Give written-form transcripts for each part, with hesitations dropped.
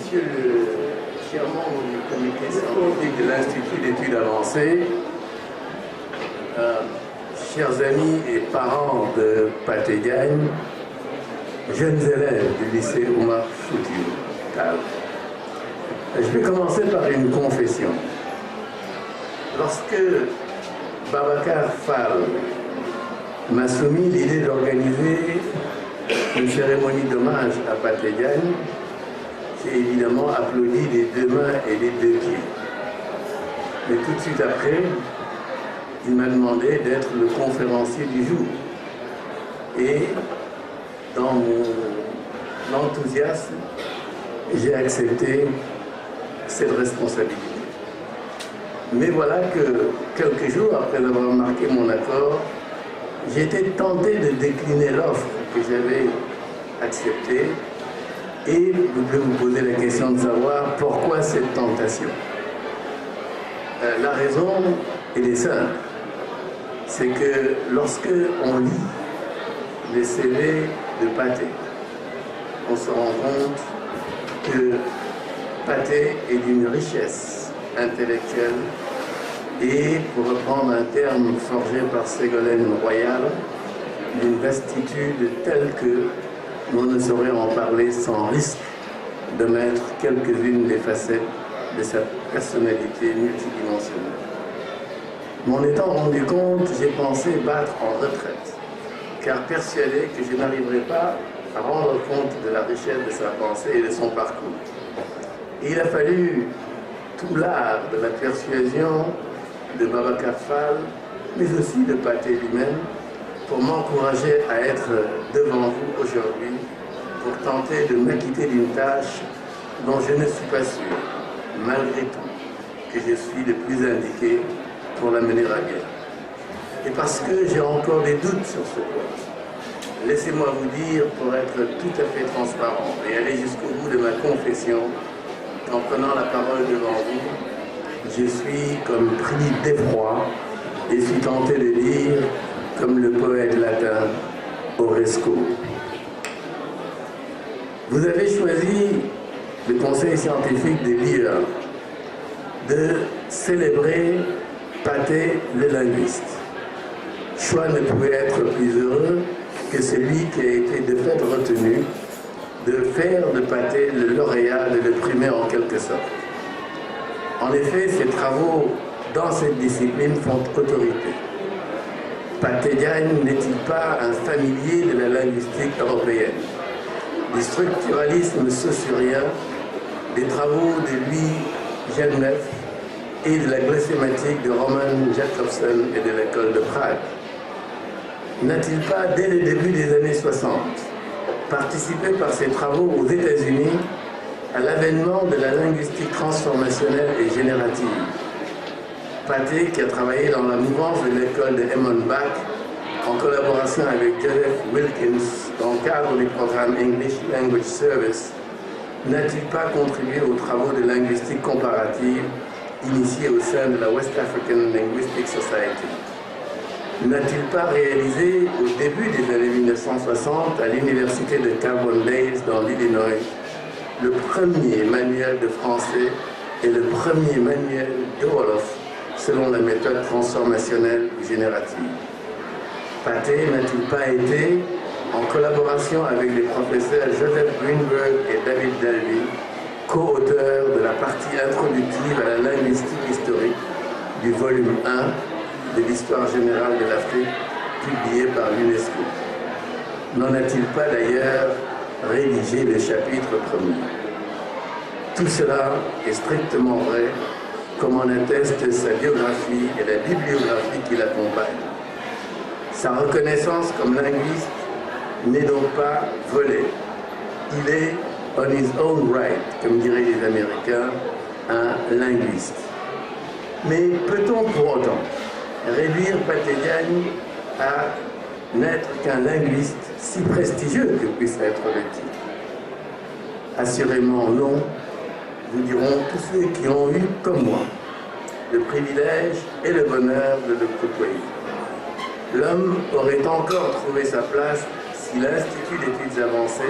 Monsieur le cher membre du comité scientifique de l'Institut d'études avancées, chers amis et parents de Pathé Diagne, jeunes élèves du lycée Oumar Foutiyou Tall, je vais commencer par une confession. Lorsque Babacar Fall m'a soumis l'idée d'organiser une cérémonie d'hommage à Pathé Diagne, j'ai évidemment applaudi des deux mains et des deux pieds. Mais tout de suite après, il m'a demandé d'être le conférencier du jour. Et dans mon enthousiasme, j'ai accepté cette responsabilité. Mais voilà que quelques jours après avoir marqué mon accord, j'ai été tenté de décliner l'offre que j'avais acceptée. Et vous pouvez vous poser la question de savoir pourquoi cette tentation. La raison, elle est simple. C'est que lorsque on lit les CV de Pathé, on se rend compte que Pathé est d'une richesse intellectuelle et, pour reprendre un terme forgé par Ségolène Royal, d'une vastitude telle que on ne saurait en parler sans risque de mettre quelques-unes des facettes de sa personnalité multidimensionnelle. M'en étant rendu compte, j'ai pensé battre en retraite, car persuadé que je n'arriverais pas à rendre compte de la richesse de sa pensée et de son parcours. Et il a fallu tout l'art de la persuasion de Babacar Fall, mais aussi de Pathé lui-même, pour m'encourager à être devant vous aujourd'hui, pour tenter de m'acquitter d'une tâche dont je ne suis pas sûr, malgré tout, que je suis le plus indiqué pour la mener à bien. Et parce que j'ai encore des doutes sur ce point, laissez-moi vous dire, pour être tout à fait transparent et aller jusqu'au bout de ma confession, qu'en prenant la parole devant vous, je suis comme pris d'effroi et suis tenté de dire, comme le poète latin Oresco. Vous avez choisi, le conseil scientifique de l'IA, de célébrer Pathé le linguiste. Choix ne pouvait être plus heureux que celui qui a été de fait retenu de faire de Pathé le lauréat, de le primer en quelque sorte. En effet, ses travaux dans cette discipline font autorité. Pathé Diagne n'est-il pas un familier de la linguistique européenne? Du structuralisme saussurien, des travaux de Louis Genève et de la glossématique de Roman Jakobson et de l'école de Prague. N'a-t-il pas, dès le début des années 60, participé par ses travaux aux États-Unis à l'avènement de la linguistique transformationnelle et générative? Pathé, qui a travaillé dans la mouvance de l'école de Emmon Bach, en collaboration avec Joseph Wilkins, dans le cadre du programme English Language Service, n'a-t-il pas contribué aux travaux de linguistique comparative initiés au sein de la West African Linguistic Society? N'a-t-il pas réalisé, au début des années 1960, à l'université de Carbondale dans l'Illinois, le premier manuel de français et le premier manuel de Wolof selon la méthode transformationnelle ou générative? Pathé n'a-t-il pas été, en collaboration avec les professeurs Joseph Greenberg et David Dalby, co-auteur de la partie introductive à la linguistique historique du volume 1 de l'Histoire générale de l'Afrique, publié par l'UNESCO? N'en a-t-il pas d'ailleurs rédigé le chapitre 1er? Tout cela est strictement vrai, comme en atteste sa biographie et la bibliographie qui l'accompagne. Sa reconnaissance comme linguiste n'est donc pas volée. Il est, on his own right, comme diraient les Américains, un linguiste. Mais peut-on pour autant réduire Pathé Diagne à n'être qu'un linguiste si prestigieux que puisse être le titre? Assurément non, vous diront tous ceux qui ont eu, comme moi, le privilège et le bonheur de le côtoyer. L'homme aurait encore trouvé sa place si l'Institut d'études avancées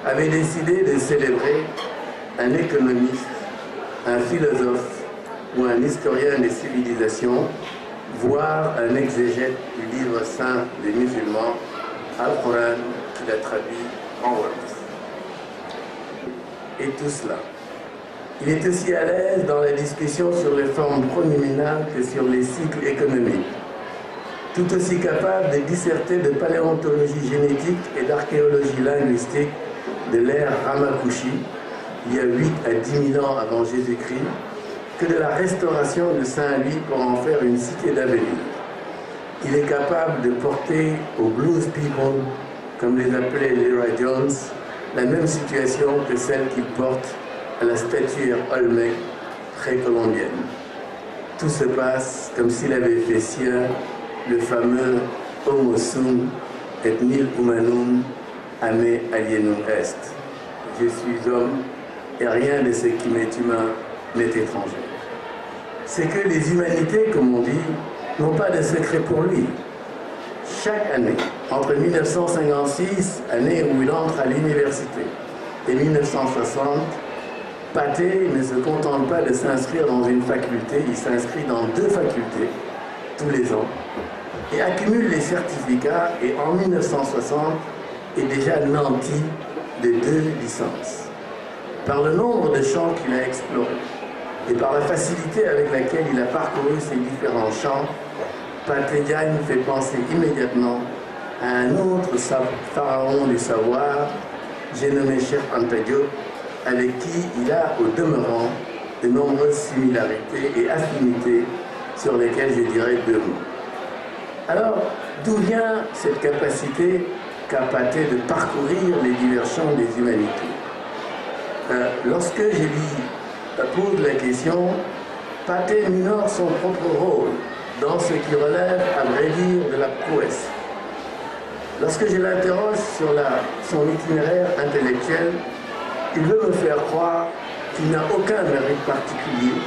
avait décidé de célébrer un un économiste, un philosophe ou un historien des civilisations, voire un exégète du livre saint des musulmans, Al-Quran, qu'il a traduit en wolof. Et tout cela. Il est aussi à l'aise dans la discussion sur les formes pronominales que sur les cycles économiques. Tout aussi capable de disserter de paléontologie génétique et d'archéologie linguistique de l'ère Ramakushi, il y a 8 à 10 000 ans avant Jésus-Christ, que de la restauration de Saint-Louis pour en faire une cité d'avenir. Il est capable de porter aux blues people, comme les appelait Leroy Jones, la même situation que celle qu'il porte à la statuaire Olmec précolombienne. Tout se passe comme s'il avait fait sien le fameux Homo sum et nil humanum ame alienum est. Je suis homme et rien de ce qui m'est humain m'est étranger. C'est que les humanités, comme on dit, n'ont pas de secret pour lui. Chaque année, entre 1956, année où il entre à l'université, et 1960, Pathé ne se contente pas de s'inscrire dans une faculté, il s'inscrit dans 2 facultés tous les ans et accumule les certificats et en 1960 est déjà nanti de 2 licences. Par le nombre de champs qu'il a explorés et par la facilité avec laquelle il a parcouru ces différents champs, Pathé Diagne fait penser immédiatement à un autre pharaon du savoir, j'ai nommé Cheikh Anta Diop, avec qui il a au demeurant de nombreuses similarités et affinités sur lesquelles je dirais 2 mots. Alors, d'où vient cette capacité qu'a Pathé de parcourir les divers champs des humanités? Lorsque je lui pose la question, Pathé minore son propre rôle dans ce qui relève, à vrai dire, de la prouesse. Lorsque je l'interroge sur son itinéraire intellectuel, il veut me faire croire qu'il n'a aucun mérite particulier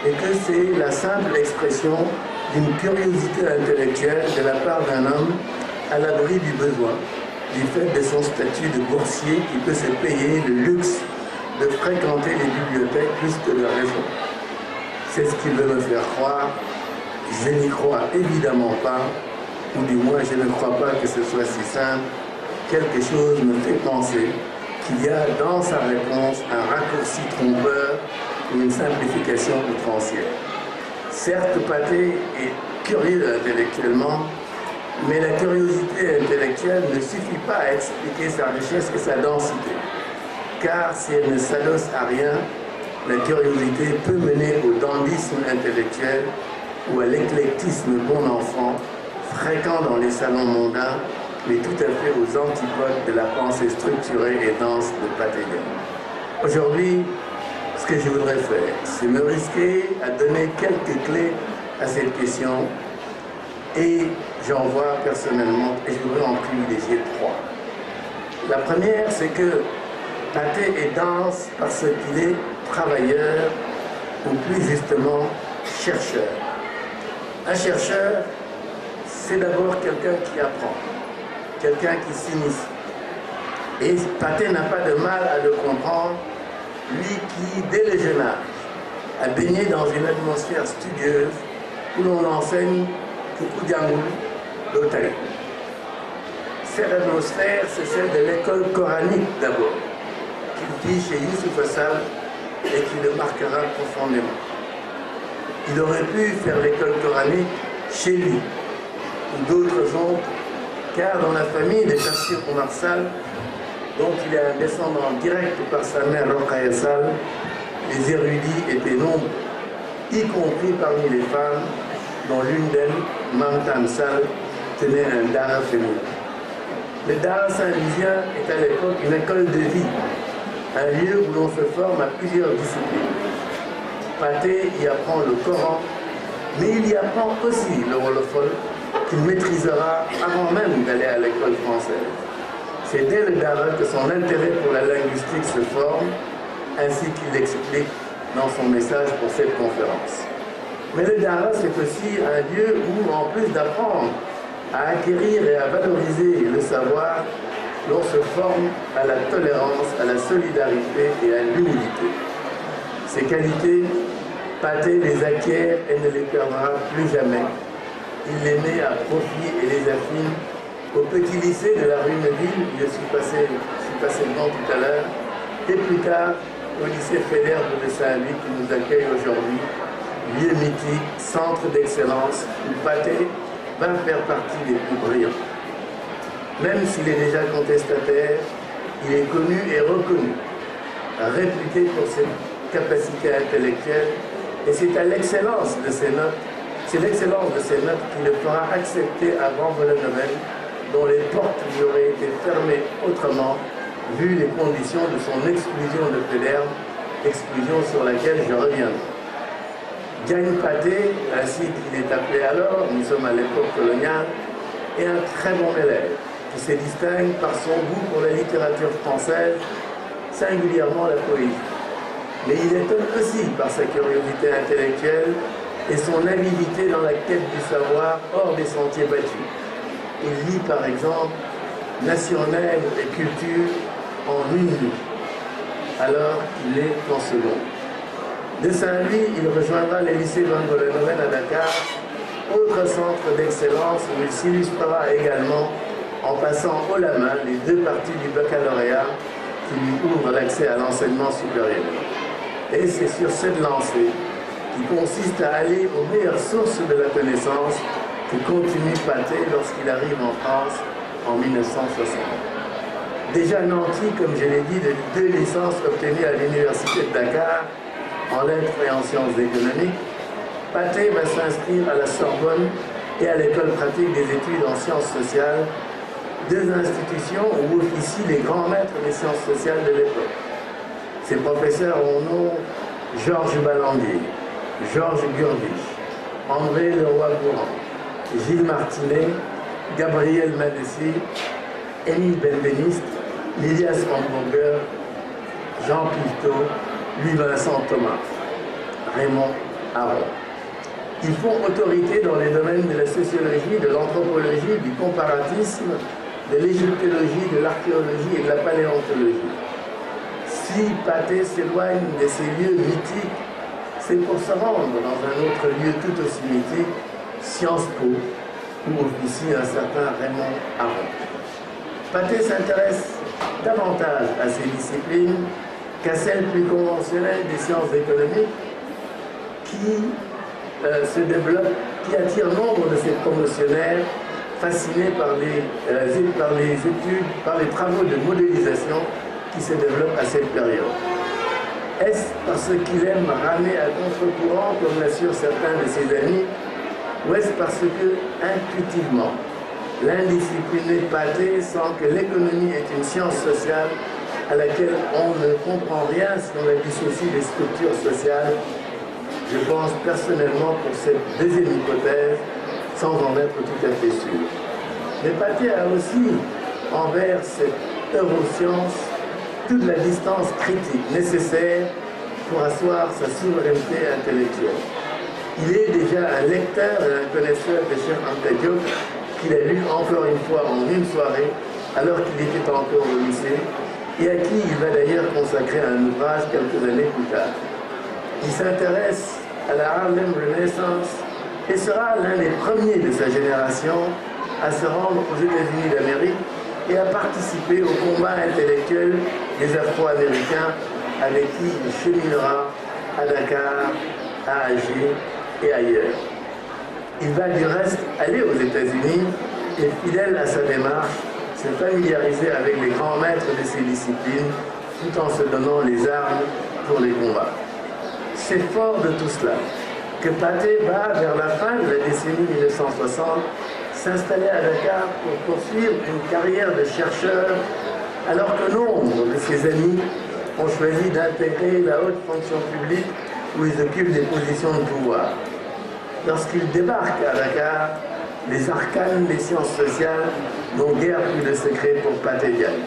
et que c'est la simple expression d'une curiosité intellectuelle de la part d'un homme à l'abri du besoin, du fait de son statut de boursier qui peut se payer le luxe de fréquenter les bibliothèques plus que de raison. C'est ce qu'il veut me faire croire. Je n'y crois évidemment pas, ou du moins je ne crois pas que ce soit si simple. Quelque chose me fait penser qu'il y a dans sa réponse un raccourci trompeur ou une simplification outrancière. Certes, Pathé est curieux intellectuellement, mais la curiosité intellectuelle ne suffit pas à expliquer sa richesse et sa densité. Car si elle ne s'adosse à rien, la curiosité peut mener au dandysme intellectuel ou à l'éclectisme bon enfant, fréquent dans les salons mondains, mais tout à fait aux antipodes de la pensée structurée et dense de Pathé Diagne. Aujourd'hui, ce que je voudrais faire, c'est me risquer à donner quelques clés à cette question et j'en vois personnellement, et je voudrais en privilégier 3. La première, c'est que Pathé est dense parce qu'il est travailleur, ou plus justement, chercheur. Un chercheur, c'est d'abord quelqu'un qui apprend, quelqu'un qui s'initie. Et Pathé n'a pas de mal à le comprendre, lui qui, dès le jeune âge, a baigné dans une atmosphère studieuse où l'on enseigne Kukudiangul d'Otari. Cette atmosphère, c'est celle de l'école coranique d'abord, qu'il vit chez Youssouf Assal et qui le marquera profondément. Il aurait pu faire l'école coranique chez lui, ou d'autres oncles, car dans la famille des Tafsir Omar Sall, dont il est un descendant direct par sa mère Rokhaya Sall, les érudits étaient nombreux, y compris parmi les femmes, dont l'une d'elles, Mamtan Sall, tenait un dara féminin. Le dara saint-louisien est à l'époque une école de vie, un lieu où l'on se forme à plusieurs disciplines. Pathé y apprend le Coran, mais il y apprend aussi le wolofol qu'il maîtrisera avant même d'aller à l'école française. C'est dès le dara que son intérêt pour la linguistique se forme, ainsi qu'il l'explique dans son message pour cette conférence. Mais le dara, c'est aussi un lieu où, en plus d'apprendre à acquérir et à valoriser le savoir, l'on se forme à la tolérance, à la solidarité et à l'humilité. Ses qualités, Pathé les acquiert et ne les perdra plus jamais. Il les met à profit et les affine. Au petit lycée de la rue Neuville, je suis passé devant tout à l'heure, et plus tard au lycée Fédère de Saint-Louis qui nous accueille aujourd'hui, lieu mythique, centre d'excellence, où Pathé va faire partie des plus brillants. Même s'il est déjà contestataire, il est connu et reconnu, réputé pour ses capacités intellectuelles, et c'est à l'excellence de ses notes, qui le fera accepter à rendre le Nobel, dont les portes lui auraient été fermées autrement, vu les conditions de son exclusion de Fédère, exclusion sur laquelle je reviendrai. Gagne Pathé, ainsi qu'il est appelé alors, nous sommes à l'époque coloniale, est un très bon élève, qui se distingue par son goût pour la littérature française, singulièrement la poésie. Mais il étonne aussi par sa curiosité intellectuelle et son avidité dans la quête du savoir hors des sentiers battus. Il lit par exemple Nation nègre et culture en une nuit, alors qu'il est en seconde. De Saint-Louis, il rejoindra les lycées Van Vollenhoven à Dakar, autre centre d'excellence où il s'illustrera également en passant haut la main les deux parties du baccalauréat qui lui ouvrent l'accès à l'enseignement supérieur. Et c'est sur cette lancée, qui consiste à aller aux meilleures sources de la connaissance, que continue Pathé lorsqu'il arrive en France en 1960. Déjà nanti, comme je l'ai dit, de 2 licences obtenues à l'université de Dakar, en lettres et en sciences économiques, Pathé va s'inscrire à la Sorbonne et à l'école pratique des études en sciences sociales, 2 institutions où officient les grands maîtres des sciences sociales de l'époque. Ses professeurs ont nom Georges Ballandier, Georges Gurdich, André Leroy-Gourand, Gilles Martinet, Gabriel Madessy, Émile Benveniste, Lilias Hamburger, Jean Pilteau, Louis-Vincent Thomas, Raymond Aron. Ils font autorité dans les domaines de la sociologie, de l'anthropologie, du comparatisme, de l'égyptologie, de l'archéologie et de la paléontologie. Si Pathé s'éloigne de ces lieux mythiques, c'est pour se rendre dans un autre lieu tout aussi mythique, Sciences Po, où officie un certain Raymond Aron. Pathé s'intéresse davantage à ces disciplines qu'à celles plus conventionnelles des sciences économiques qui se développent, qui attirent nombre de ses promotionnaires fascinés par les études, par les travaux de modélisation qui se développent à cette période. Est-ce parce qu'il aime ramer à contre-courant, comme l'assurent certains de ses amis, ou est-ce parce que, intuitivement, l'indiscipliné Pathé sent que l'économie est une science sociale à laquelle on ne comprend rien si on la dissocie des structures sociales? Je pense personnellement pour cette deuxième hypothèse, sans en être tout à fait sûr. Mais Pathé a aussi, envers cette euroscience, toute la distance critique nécessaire pour asseoir sa souveraineté intellectuelle. Il est déjà un lecteur et un connaisseur de Cheikh Anta Diop qu'il a lu encore une fois en une soirée alors qu'il était encore au lycée et à qui il va d'ailleurs consacrer un ouvrage quelques années plus tard. Il s'intéresse à la Harlem Renaissance et sera l'un des premiers de sa génération à se rendre aux États-Unis d'Amérique et à participer au combat intellectuel des Afro-Américains avec qui il cheminera à Dakar, à Alger et ailleurs. Il va du reste aller aux États-Unis et, fidèle à sa démarche, se familiariser avec les grands maîtres de ces disciplines tout en se donnant les armes pour les combats. C'est fort de tout cela que Pathé va, vers la fin de la décennie 1960, s'installer à Dakar pour poursuivre une carrière de chercheur, alors que nombre de ses amis ont choisi d'intégrer la haute fonction publique où ils occupent des positions de pouvoir. Lorsqu'il débarque à Dakar, les arcanes des sciences sociales n'ont guère plus de secret pour Pathé Diagne.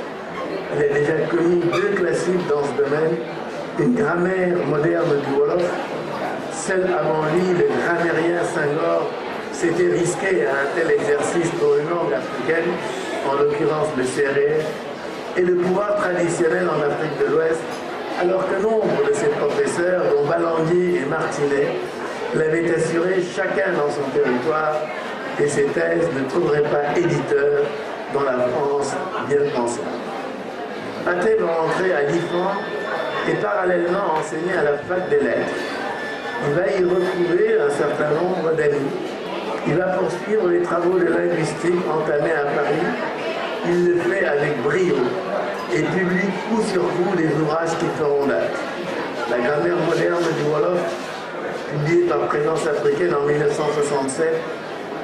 Il a déjà commis 2 classiques dans ce domaine, une grammaire moderne du Wolof. Seul avant lui, le grammairien Senghor s'était risqué à un tel exercice pour une langue africaine, en l'occurrence le sérère, et le pouvoir traditionnel en Afrique de l'Ouest, alors que nombre de ses professeurs prédécesseurs, dont Ballandier et Martinet, l'avaient assuré chacun dans son territoire et ses thèses ne trouveraient pas éditeur dans la France bien pensante. Pathé va entrer à l'IFAN et parallèlement enseigner à la fac des lettres. Il va y retrouver un certain nombre d'amis. Il va poursuivre les travaux de linguistique entamés à Paris. Il le fait avec brio et publie coup sur coup des ouvrages qui feront date. La grammaire moderne du Wolof, publiée par Présence africaine en 1967,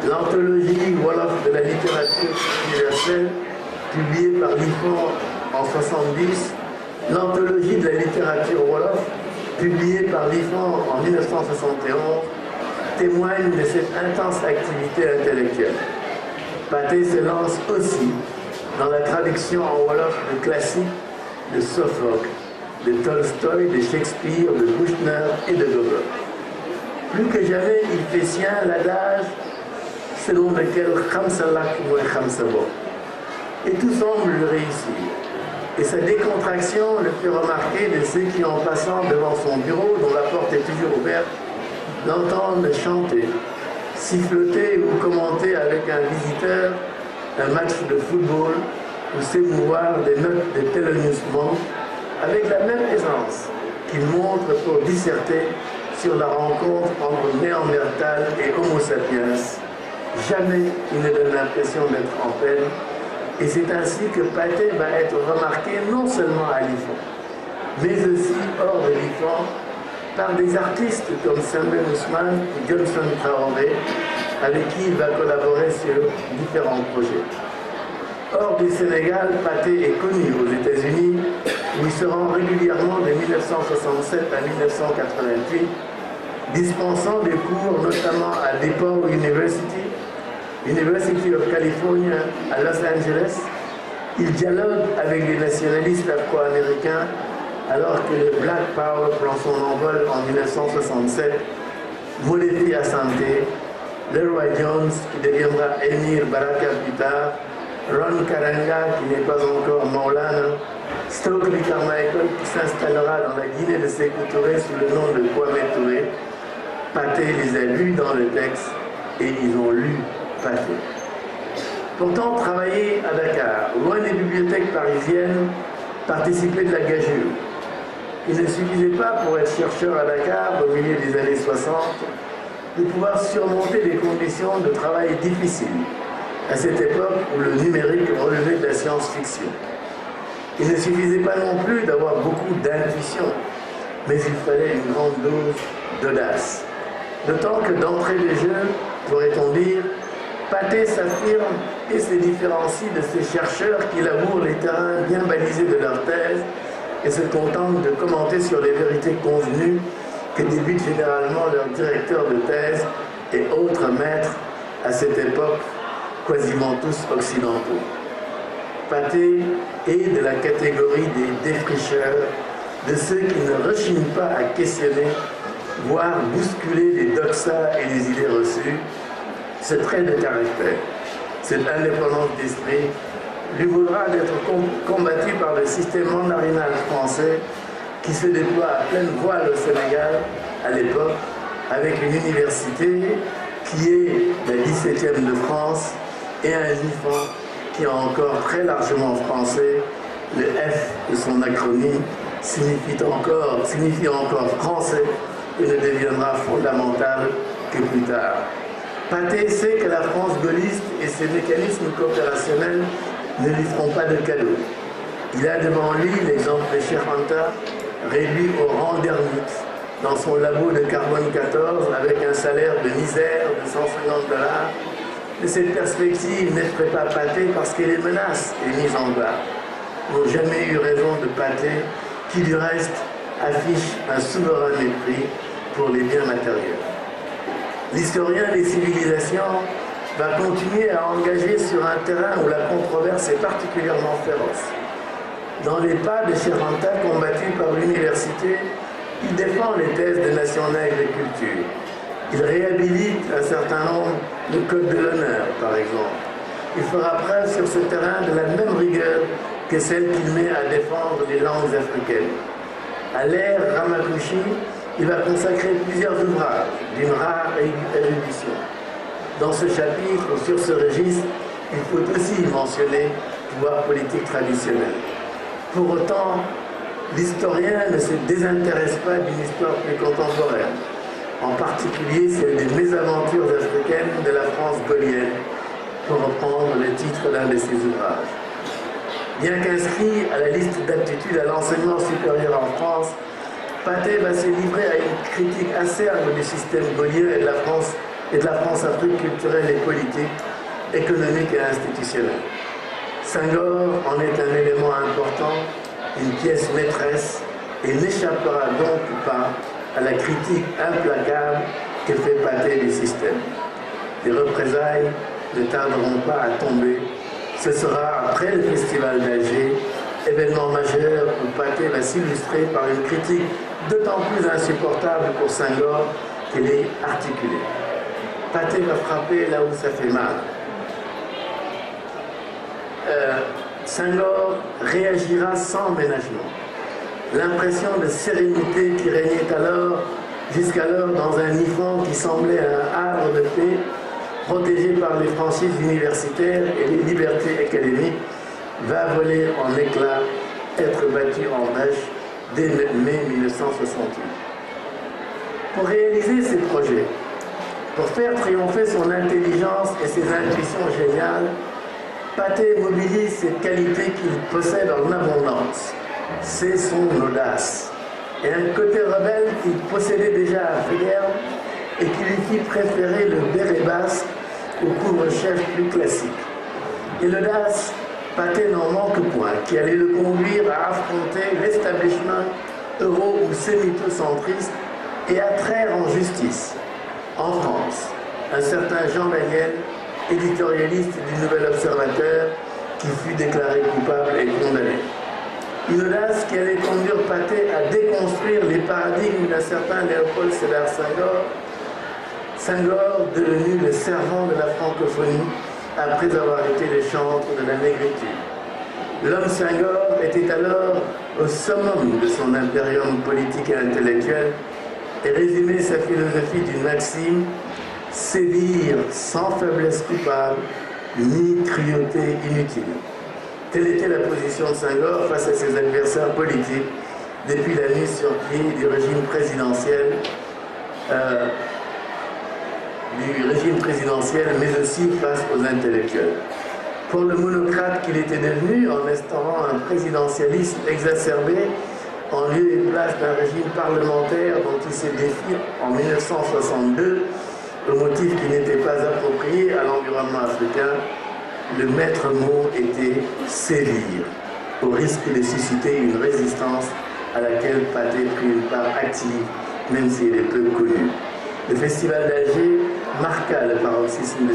l'anthologie Wolof de la littérature universelle, publiée par l'IFAN en 1970, l'anthologie de la littérature Wolof, publiée par l'IFAN en 1971, témoignent de cette intense activité intellectuelle. Pathé se lance aussi dans la traduction en Wolof de classiques de Sophocle, de Tolstoï, de Shakespeare, de Büchner et de Gogol. Plus que jamais, il fait sien l'adage selon lequel Khamsalak ou Khamsabo. Et tout semble lui réussir. Et sa décontraction le fait remarquer de ceux qui, en passant devant son bureau, dont la porte est toujours ouverte, l'entendent chanter, siffloter ou commenter avec un visiteur un match de football ou s'émouvoir des notes de Thelonious Monk avec la même aisance qu'il montre pour disserter sur la rencontre entre Néandertal et Homo sapiens. Jamais il ne donne l'impression d'être en peine, et c'est ainsi que Pathé va être remarqué non seulement à l'IFAN, mais aussi hors de l'IFAN par des artistes comme Samuel Ousmane et Johnson Traoré, avec qui il va collaborer sur différents projets. Hors du Sénégal, Pathé est connu aux États-Unis, où il se rend régulièrement de 1967 à 1988, dispensant des cours notamment à DePaul University of California à Los Angeles. Il dialogue avec les nationalistes afro-américains alors que le Black Power prend son envol en 1967, Molefi Asante, Leroy Jones qui deviendra Emir Baraka plus tard, Ron Karanga qui n'est pas encore Maulana, Stokely Carmichael qui s'installera dans la Guinée de Sékou Touré sous le nom de Kwame Touré. Pathé les a lus dans le texte et ils ont lu Pathé. Pourtant, travailler à Dakar, loin des bibliothèques parisiennes, participer de la gageure. Il ne suffisait pas pour être chercheur à Dakar au milieu des années 60 de pouvoir surmonter des conditions de travail difficiles à cette époque où le numérique relevait de la science-fiction. Il ne suffisait pas non plus d'avoir beaucoup d'intuition, mais il fallait une grande dose d'audace. D'autant que d'entrée de jeu, pourrait-on dire, Pathé s'affirme et se différencie de ces chercheurs qui labourent les terrains bien balisés de leur thèse et se contentent de commenter sur les vérités convenues que débutent généralement leurs directeurs de thèse et autres maîtres à cette époque, quasiment tous occidentaux. Pathé est de la catégorie des défricheurs, de ceux qui ne rechignent pas à questionner, voire bousculer les doxas et les idées reçues. Ce trait de caractère, cette indépendance d'esprit, lui vaudra d'être combattu par le système mandarinal français qui se déploie à pleine voile au Sénégal à l'époque, avec une université qui est la 17e de France et un IFAN qui est encore très largement français. Le F de son acronyme signifie encore français et ne deviendra fondamental que plus tard. Pathé sait que la France gaulliste et ses mécanismes coopérationnels ne lui feront pas de cadeau. Il a devant lui l'exemple de Cheikh Anta, réduit au rang d'ermite dans son labo de carbone 14 avec un salaire de misère de $150. Mais cette perspective n'effraie pas Pathé parce que les menaces et mises en garde n'ont jamais eu raison de Pathé, qui du reste affiche un souverain mépris pour les biens matériels. L'historien des civilisations va continuer à engager sur un terrain où la controverse est particulièrement féroce. Dans les pas de Cheikh Anta combattus par l'université, il défend les thèses de nation nègre et culture. Il réhabilite un certain nombre de codes de l'honneur, par exemple. Il fera preuve sur ce terrain de la même rigueur que celle qu'il met à défendre les langues africaines. À l'ère Ramakushi, il va consacrer plusieurs ouvrages d'une rare érudition. Dans ce chapitre, ou sur ce registre, il faut aussi mentionner le pouvoir politique traditionnel. Pour autant, l'historien ne se désintéresse pas d'une histoire plus contemporaine, en particulier celle des mésaventures africaines de la France gaulienne, pour reprendre le titre d'un de ses ouvrages. Bien qu'inscrit à la liste d'aptitudes à l'enseignement supérieur en France, Pathé va se livrer à une critique acerbe du système gaulien et de la France-Afrique culturelle et politique, économique et institutionnelle. Senghor en est un élément important, une pièce maîtresse, et n'échappera donc pas à la critique implacable que fait Pathé du système. Les représailles ne tarderont pas à tomber. Ce sera après le festival d'Alger, événement majeur où Pathé va s'illustrer par une critique d'autant plus insupportable pour Senghor qu'elle est articulée. Pathé va frapper là où ça fait mal. Senghor réagira sans ménagement. L'impression de sérénité qui régnait jusqu'alors dans un Ifan qui semblait un havre de paix, protégé par les franchises universitaires et les libertés académiques, va voler en éclats, être battu en brèche dès mai 1968. Pour réaliser ces projets, pour faire triompher son intelligence et ses intuitions géniales, Pathé mobilise cette qualité qu'il possède en abondance. C'est son audace. Et un côté rebelle qu'il possédait déjà à Fayerne et qui lui fit préférer le béret basque au couvre-chef plus classique. Et l'audace, Pathé n'en manque point, qui allait le conduire à affronter l'establishment euro ou sémito-centriste et à traire en justice. En France, un certain Jean Daniel, éditorialiste du Nouvel Observateur, qui fut déclaré coupable et condamné. Une audace qui allait conduire Pathé à déconstruire les paradigmes d'un certain Léopold Sédar Senghor devenu le servant de la francophonie après avoir été le chantre de la négritude. L'homme Senghor était alors au summum de son impérium politique et intellectuel et résumait sa philosophie d'une maxime: sévir sans faiblesse coupable, ni cruauté inutile. Telle était la position de Senghor face à ses adversaires politiques depuis la mise sur pied du régime présidentiel, mais aussi face aux intellectuels. Pour le monocrate qu'il était devenu, en instaurant un présidentialisme exacerbé en lieu et place d'un régime parlementaire dont il s'est défié en 1962, au motif qu'il n'était pas approprié à l'environnement africain, le maître mot était sévir, au risque de susciter une résistance à laquelle Pathé prit une part active, même si elle est peu connue. Le festival d'Alger marqua le paroxysme de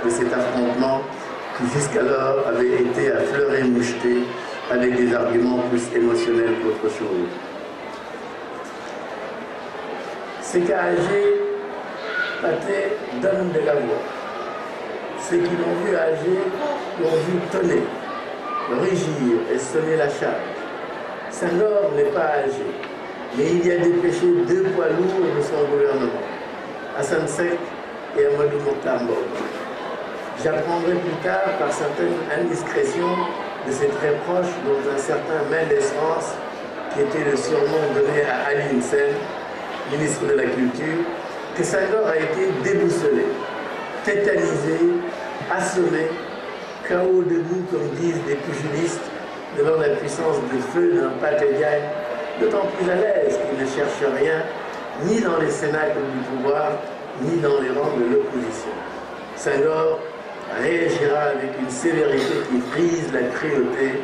cet affrontement qui jusqu'alors avait été à fleur et moucheté avec des arguments plus émotionnels qu'autre chose. C'est qu'à Alger, Pathé donne de la voix. Ceux qui l'ont vu à Alger l'ont vu tonner, rugir et sonner la charge. Senghor n'est pas à Alger, mais il y a dépêché 2 poids lourds de son gouvernement, Hassan Sek et Amadou Mokhtar Mbow. J'apprendrai plus tard par certaines indiscrétions de ses très proches, dont un certain Mendes France, qui était le surnom donné à Ali Hussein, ministre de la Culture, que Senghor a été déboussolé, tétanisé, assommé, KO debout, comme disent des pugilistes, devant la puissance de feu d'un Pathé Diagne, d'autant plus à l'aise qu'il ne cherche rien, ni dans les cénacles du pouvoir, ni dans les rangs de l'opposition. Senghor réagira avec une sévérité qui frise la cruauté.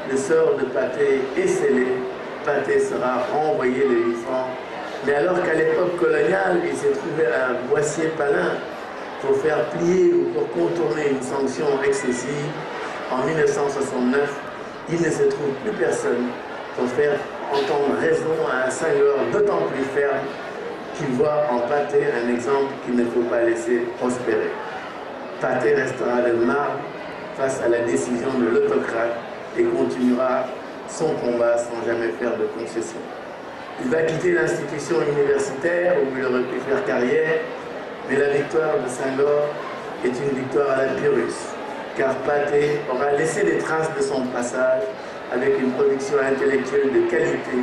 Le sort de Pathé est scellé. Pathé sera renvoyé de l'Ifran. Mais alors qu'à l'époque coloniale, il s'est trouvé à Boissier-Palin pour faire plier ou pour contourner une sanction excessive, en 1969, il ne se trouve plus personne pour faire entendre raison à un Senghor d'autant plus ferme qu'il voit en Pathé un exemple qu'il ne faut pas laisser prospérer. Pathé restera de marbre face à la décision de l'autocrate et continuera son combat sans jamais faire de concession. Il va quitter l'institution universitaire où il aurait pu faire carrière, mais la victoire de Senghor est une victoire à la Pyrrhus, car Pathé aura laissé des traces de son passage avec une production intellectuelle de qualité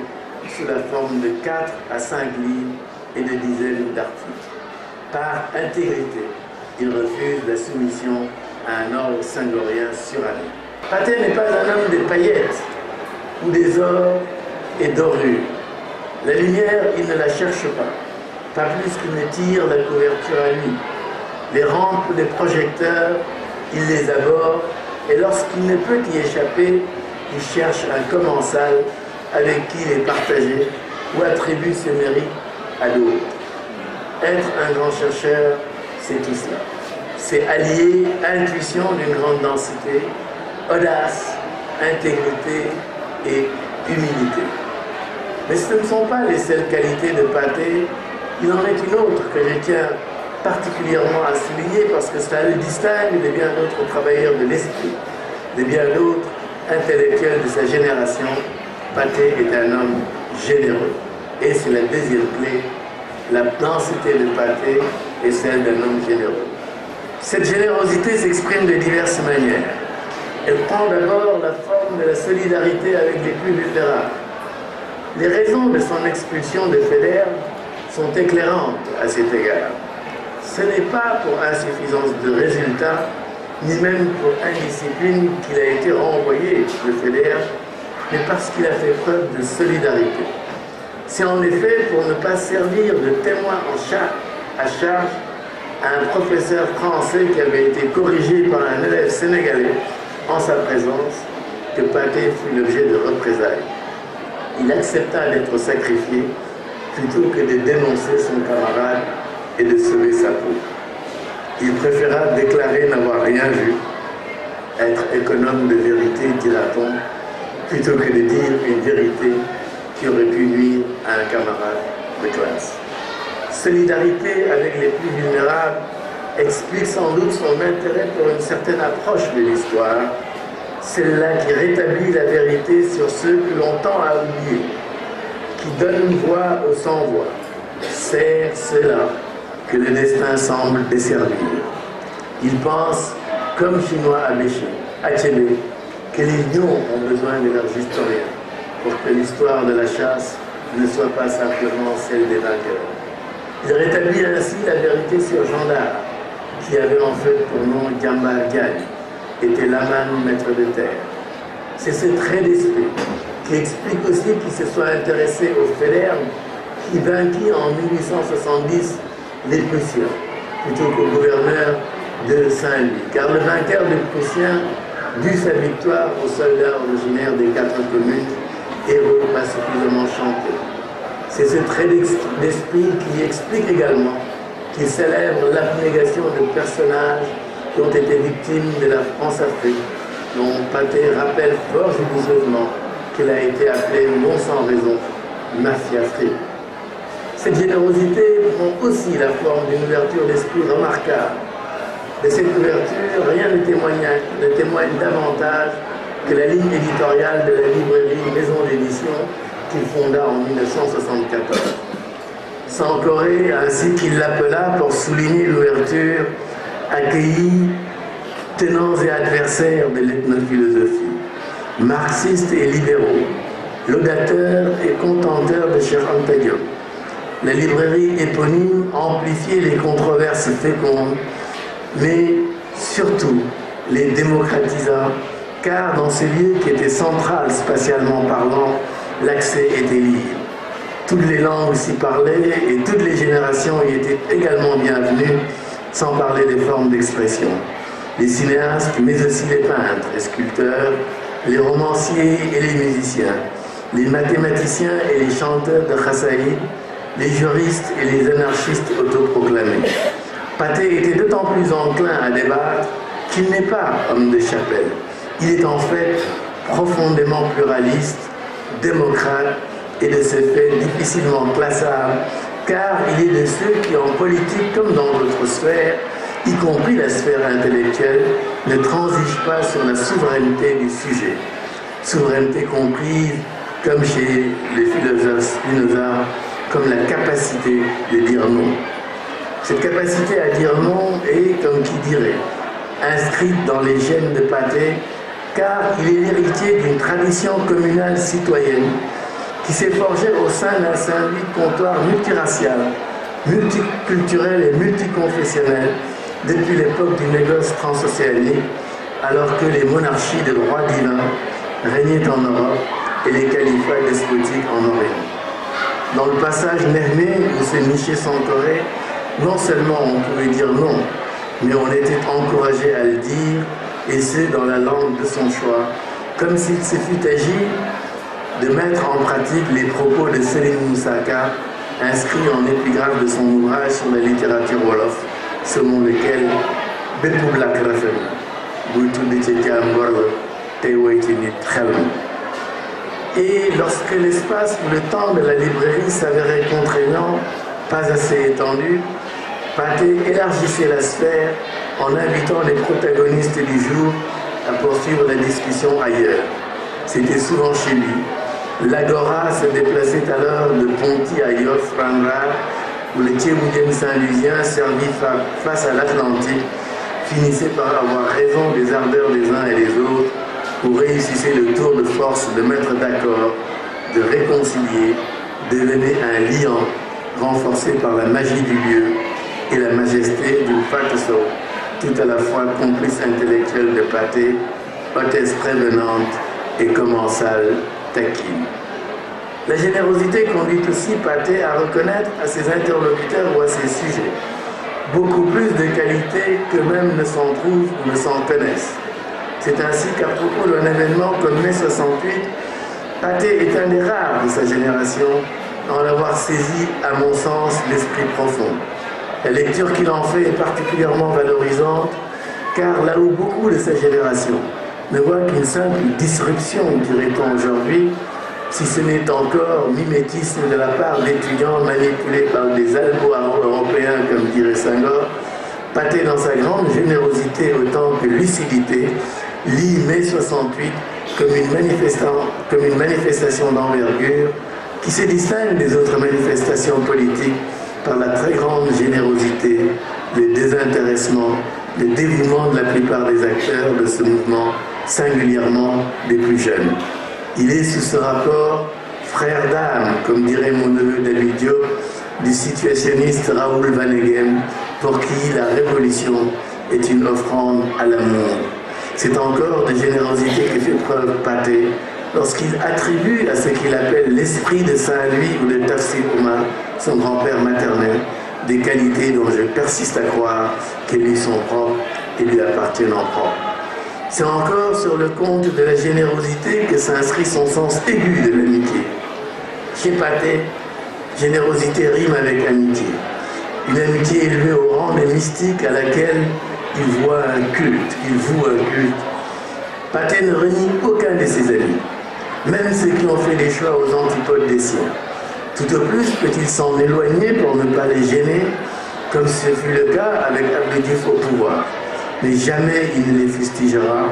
sous la forme de 4 à 5 livres et de dizaines d'articles. Par intégrité, il refuse la soumission à un ordre senghorien suranné. Pathé n'est pas un homme des paillettes ou des ors et dorures. La lumière, il ne la cherche pas plus qu'il ne tire la couverture à nuit. Les rampes des projecteurs, il les aborde, et lorsqu'il ne peut y échapper, il cherche un commensal avec qui il est partagé ou attribue ses mérites à d'autres. Être un grand chercheur, c'est tout cela. C'est allier intuition d'une grande densité, audace, intégrité et humilité. Mais ce ne sont pas les seules qualités de Pathé, il en est une autre que je tiens particulièrement à souligner parce que cela le distingue de bien d'autres travailleurs de l'esprit, de bien d'autres intellectuels de sa génération. Pathé est un homme généreux. Et c'est la deuxième clé, la densité de Pathé est celle d'un homme généreux. Cette générosité s'exprime de diverses manières. Elle prend d'abord la forme de la solidarité avec les plus vulnérables. Les raisons de son expulsion de Faidherbe sont éclairantes à cet égard. Ce n'est pas pour insuffisance de résultats, ni même pour indiscipline qu'il a été renvoyé de Faidherbe, mais parce qu'il a fait preuve de solidarité. C'est en effet pour ne pas servir de témoin à charge à un professeur français qui avait été corrigé par un élève sénégalais en sa présence que Pathé fut l'objet de représailles. Il accepta d'être sacrifié plutôt que de dénoncer son camarade et de sauver sa peau. Il préféra déclarer n'avoir rien vu, être économe de vérité, dira-t-on, plutôt que de dire une vérité qui aurait pu nuire à un camarade de classe. Solidarité avec les plus vulnérables explique sans doute son intérêt pour une certaine approche de l'histoire, celle-là qui rétablit la vérité sur ceux que l'on tend à oublier, qui donne voix aux sans-voix. C'est cela que le destin semble desservir. Il pense, comme Chinois Achebe, que les lions ont besoin de leurs historiens pour que l'histoire de la chasse ne soit pas simplement celle des vainqueurs. Il rétablit ainsi la vérité sur Jean d'Arc, qui avait en fait pour nom Gamba Gagne, était l'aman maître de terre. C'est ce trait d'esprit qui explique aussi qu'il se soit intéressé au Faidherbe qui vainquit en 1870 les Prussiens, plutôt qu'au gouverneur de Saint-Louis, car le vainqueur des Prussiens dut sa victoire aux soldats originaires des 4 communes, héros pas suffisamment chantés. C'est ce trait d'esprit qui explique également qu'il célèbre l'abnégation de personnages qui ont été victimes de la France-Afrique, dont Pathé rappelle fort judicieusement qu'il a été appelé, non sans raison, mafia-afrique. Cette générosité prend aussi la forme d'une ouverture d'esprit remarquable. De cette ouverture, rien ne témoigne davantage que la ligne éditoriale de la librairie Maison d'édition qu'il fonda en 1974. Sankoré, ainsi qu'il l'appela pour souligner l'ouverture, accueillit tenants et adversaires de l'ethnophilosophie, marxistes et libéraux, laudateurs et contenteurs de Cheikh Anta Diop. La librairie éponyme amplifiait les controverses fécondes, mais surtout les démocratisa, car dans ce lieu qui était central spatialement parlant, l'accès était libre. Toutes les langues s'y parlaient et toutes les générations y étaient également bienvenues, sans parler des formes d'expression. Les cinéastes, mais aussi les peintres et sculpteurs, les romanciers et les musiciens, les mathématiciens et les chanteurs de Khassaïd, les juristes et les anarchistes autoproclamés. Pathé était d'autant plus enclin à débattre qu'il n'est pas homme de chapelle. Il est en fait profondément pluraliste, démocrate et de ce fait difficilement classable, car il est de ceux qui, en politique comme dans d'autres sphères, y compris la sphère intellectuelle, ne transigent pas sur la souveraineté du sujet. Souveraineté comprise comme chez les philosophes Spinoza, comme la capacité de dire non. Cette capacité à dire non est, comme qui dirait, inscrite dans les gènes de Pathé, car il est l'héritier d'une tradition communale citoyenne qui s'est forgée au sein d'un Saint-Louis comptoir multiracial, multiculturel et multiconfessionnel depuis l'époque du négoce transocéanique, alors que les monarchies de droit divin régnaient en Europe et les califats despotiques en Orient. Dans le passage Nehmé, où se nichait Sankoré, non seulement on pouvait dire non, mais on était encouragé à le dire, et ce dans la langue de son choix, comme s'il se fût agi de mettre en pratique les propos de Selim Moussaka, inscrits en épigraphe de son ouvrage sur la littérature wolof, selon lequel Bepou Black Rafem, Boutou de Tchétiam Gorle, Tewaitini Tchelm. Et lorsque l'espace ou le temps de la librairie s'avérait contraignant, pas assez étendu, Pathé élargissait la sphère en invitant les protagonistes du jour à poursuivre la discussion ailleurs. C'était souvent chez lui. L'Agora se déplaçait alors de Ponty à Yoff, Rangra, où le Thiéboudien Saint-Lusien, servi face à l'Atlantique, finissait par avoir raison des ardeurs des uns et des autres pour réussir le tour de force de mettre d'accord, de réconcilier, devenait un liant renforcé par la magie du lieu et la majesté du Fatoso, tout à la fois complice intellectuel de Pathé, hôtesse prévenante et commensale taquine. La générosité conduit aussi Pathé à reconnaître à ses interlocuteurs ou à ses sujets beaucoup plus de qualités qu'eux-mêmes ne s'en trouvent ou ne s'en connaissent. C'est ainsi qu'à propos d'un événement comme mai 68, Pathé est un des rares de sa génération à en avoir saisi, à mon sens, l'esprit profond. La lecture qu'il en fait est particulièrement valorisante, car là où beaucoup de sa génération ne voient qu'une simple disruption, dirait-on aujourd'hui, si ce n'est encore mimétisme de la part d'étudiants manipulés par des albo-européens, comme dirait Senghor, Pathé, dans sa grande générosité autant que lucidité, lit mai 68 comme une manifestation d'envergure qui se distingue des autres manifestations politiques par la très grande générosité, le désintéressement, le dévouement de la plupart des acteurs de ce mouvement, singulièrement des plus jeunes. Il est sous ce rapport frère d'âme, comme dirait mon neveu David Diop, du situationniste Raoul Vaneigem, pour qui la révolution est une offrande à l'amour. C'est encore de générosité que fait preuve Pathé lorsqu'il attribue à ce qu'il appelle l'esprit de Saint-Louis ou de Tafsir Oumar, son grand-père maternel, des qualités dont je persiste à croire qu'elles lui sont propres et lui appartiennent en propre. C'est encore sur le compte de la générosité que s'inscrit son sens aigu de l'amitié. Chez Pathé, générosité rime avec amitié. Une amitié élevée au rang des mystiques à laquelle il voit un culte, il voue un culte. Pathé ne renie aucun de ses amis, même ceux qui ont fait des choix aux antipodes des siens. Tout au plus peut-il s'en éloigner pour ne pas les gêner, comme ce fut le cas avec Abdou Diouf au pouvoir. Mais jamais il ne les fustigera.